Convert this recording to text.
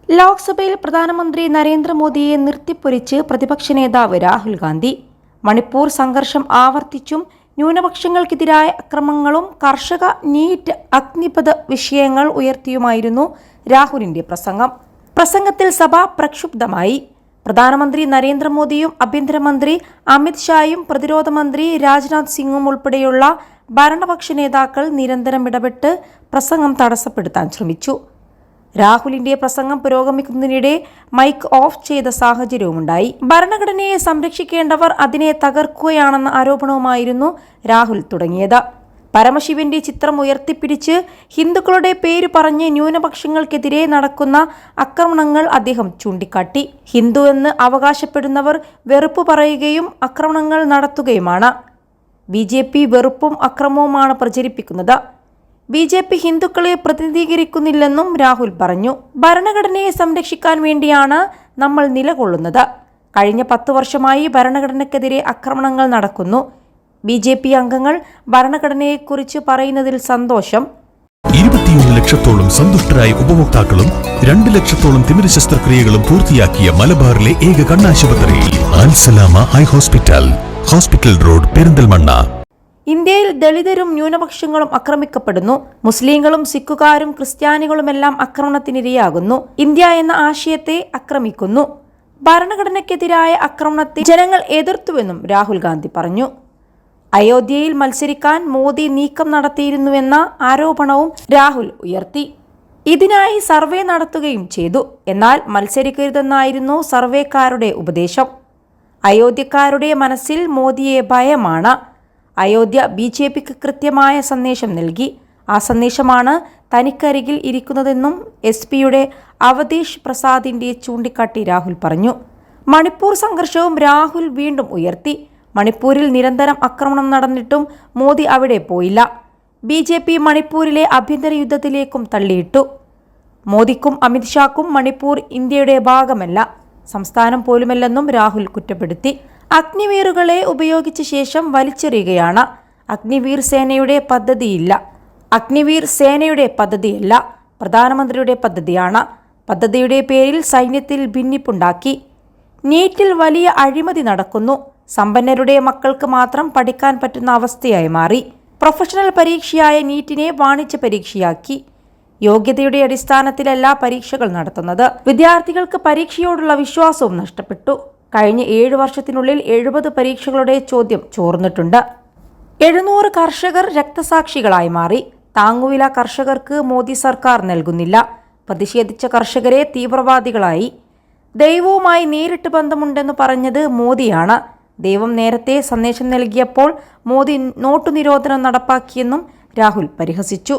ലോക്സഭയിൽ പ്രധാനമന്ത്രി നരേന്ദ്രമോദിയെ നിർത്തിപ്പൊരിച്ച് പ്രതിപക്ഷ നേതാവ് രാഹുൽ ഗാന്ധി. മണിപ്പൂർ സംഘർഷം ആവർത്തിച്ചും ന്യൂനപക്ഷങ്ങൾക്കെതിരായ അക്രമങ്ങളും കർഷക നീറ്റ് അഗ്നിപഥ് വിഷയങ്ങൾ ഉയർത്തിയുമായിരുന്നു രാഹുലിന്റെ പ്രസംഗം. പ്രസംഗത്തിൽ സഭ പ്രക്ഷുബ്ധമായി. പ്രധാനമന്ത്രി നരേന്ദ്രമോദിയും ആഭ്യന്തരമന്ത്രി അമിത് ഷായും പ്രതിരോധ മന്ത്രി രാജ്നാഥ് സിംഗും ഉൾപ്പെടെയുള്ള ഭരണപക്ഷ നേതാക്കൾ നിരന്തരം ഇടപെട്ട് പ്രസംഗം തടസ്സപ്പെടുത്താൻ ശ്രമിച്ചു. രാഹുലിന്റെ പ്രസംഗം പുരോഗമിക്കുന്നതിനിടെ മൈക്ക് ഓഫ് ചെയ്ത സാഹചര്യവുമുണ്ടായി. ഭരണഘടനയെ സംരക്ഷിക്കേണ്ടവർ അതിനെ തകർക്കുകയാണെന്ന ആരോപണവുമായിരുന്നു രാഹുൽ തുടങ്ങിയത്. പരമശിവന്റെ ചിത്രം ഉയർത്തിപ്പിടിച്ച് ഹിന്ദുക്കളുടെ പേര് പറഞ്ഞ് ന്യൂനപക്ഷങ്ങൾക്കെതിരെ നടക്കുന്ന ആക്രമണങ്ങൾ അദ്ദേഹം ചൂണ്ടിക്കാട്ടി. ഹിന്ദു എന്ന് അവകാശപ്പെടുന്നവർ വെറുപ്പ് പറയുകയും ആക്രമണങ്ങൾ നടത്തുകയുമാണ്. BJP വെറുപ്പും അക്രമവുമാണ് പ്രചരിപ്പിക്കുന്നത്. BJP ഹിന്ദുക്കളെ പ്രതിനിധീകരിക്കുന്നില്ലെന്നും രാഹുൽ പറഞ്ഞു. ഭരണഘടനയെ സംരക്ഷിക്കാൻ വേണ്ടിയാണ് നമ്മൾ നിലകൊള്ളുന്നത്. കഴിഞ്ഞ 10 വർഷമായി ഭരണഘടനയ്ക്കെതിരെ ആക്രമണങ്ങൾ നടക്കുന്നു. BJP അംഗങ്ങൾ ഭരണഘടനയെക്കുറിച്ച് പറയുന്നതിൽ സന്തോഷം. 21 ലക്ഷത്തോളം സന്തുഷ്ടരായ ഉപഭോക്താക്കളും 2 ലക്ഷത്തോളം തിമിര ശസ്ത്രക്രിയകളും പൂർത്തിയാക്കിയ മലബാറിലെ ഏക കണ്ണാശുപത്രി Al Salama eye hospital, hospital road, Perinthalmanna. ഇന്ത്യയിൽ ദളിതരും ന്യൂനപക്ഷങ്ങളും ആക്രമിക്കപ്പെടുന്നു. മുസ്ലിങ്ങളും സിഖുകാരും ക്രിസ്ത്യാനികളുമെല്ലാം ആക്രമണത്തിനിരയാകുന്നു. ഇന്ത്യ എന്ന ആശയത്തെ ആക്രമിക്കുന്നു. ഭരണഘടനയ്ക്കെതിരായ ആക്രമണത്തെ ജനങ്ങൾ എതിർത്തുവെന്നും രാഹുൽ ഗാന്ധി പറഞ്ഞു. അയോധ്യയിൽ മത്സരിക്കാൻ മോദി നീക്കം നടത്തിയിരുന്നുവെന്ന ആരോപണവും രാഹുൽ ഉയർത്തി. ഇതിനായി സർവേ നടത്തുകയും ചെയ്തു. എന്നാൽ മത്സരിക്കരുതെന്നായിരുന്നു സർവേക്കാരുടെ ഉപദേശം. അയോധ്യക്കാരുടെ മനസ്സിൽ മോദിയെ ഭയമാണ്. അയോധ്യ BJPക്ക് കൃത്യമായ സന്ദേശം നൽകി. ആ സന്ദേശമാണ് തനിക്കരികിൽ ഇരിക്കുന്നതെന്നും SP-യുടെ അവധേഷ് പ്രസാദിന്റെ ചൂണ്ടിക്കാട്ടി രാഹുൽ പറഞ്ഞു. മണിപ്പൂർ സംഘർഷവും രാഹുൽ വീണ്ടും ഉയർത്തി. മണിപ്പൂരിൽ നിരന്തരം ആക്രമണം നടന്നിട്ടും മോദി അവിടെ പോയില്ല. BJP മണിപ്പൂരിലെ ആഭ്യന്തര യുദ്ധത്തിലേക്കും തള്ളിയിട്ടു. മോദിക്കും അമിത് ഷാക്കും മണിപ്പൂർ ഇന്ത്യയുടെ ഭാഗമല്ല, സംസ്ഥാനം പോലുമല്ലെന്നും രാഹുൽ കുറ്റപ്പെടുത്തി. അഗ്നിവീറുകളെ ഉപയോഗിച്ച ശേഷം വലിച്ചെറിയുകയാണ്. അഗ്നിവീർ സേനയുടെ പദ്ധതിയല്ല, പ്രധാനമന്ത്രിയുടെ പദ്ധതിയാണ്. പദ്ധതിയുടെ പേരിൽ സൈന്യത്തിൽ ഭിന്നിപ്പുണ്ടാക്കി. നീറ്റിൽ വലിയ അഴിമതി നടക്കുന്നു. സമ്പന്നരുടെ മക്കൾക്ക് മാത്രം പഠിക്കാൻ പറ്റുന്ന അവസ്ഥയായി മാറി. പ്രൊഫഷണൽ പരീക്ഷയായ നീറ്റിനെ വാണിജ്യ പരീക്ഷയാക്കി. യോഗ്യതയുടെ അടിസ്ഥാനത്തിലല്ല പരീക്ഷകൾ നടത്തുന്നത്. വിദ്യാർത്ഥികൾക്ക് പരീക്ഷയോടുള്ള വിശ്വാസവും നഷ്ടപ്പെട്ടു. കഴിഞ്ഞ 7 വർഷത്തിനുള്ളിൽ 70 പരീക്ഷകളുടെ ചോദ്യം ചോർന്നിട്ടുണ്ട്. 700 കർഷകർ രക്തസാക്ഷികളായി മാറി. താങ്ങുവില കർഷകർക്ക് മോദി സർക്കാർ നൽകുന്നില്ല. പ്രതിഷേധിച്ച കർഷകരെ തീവ്രവാദികളായി. ദൈവവുമായി നേരിട്ട് ബന്ധമുണ്ടെന്ന് പറഞ്ഞത് മോദിയാണ്. ദൈവം നേരത്തെ സന്ദേശം നൽകിയപ്പോൾ മോദി നോട്ടു നിരോധനം നടപ്പാക്കിയെന്നും രാഹുൽ പരിഹസിച്ചു.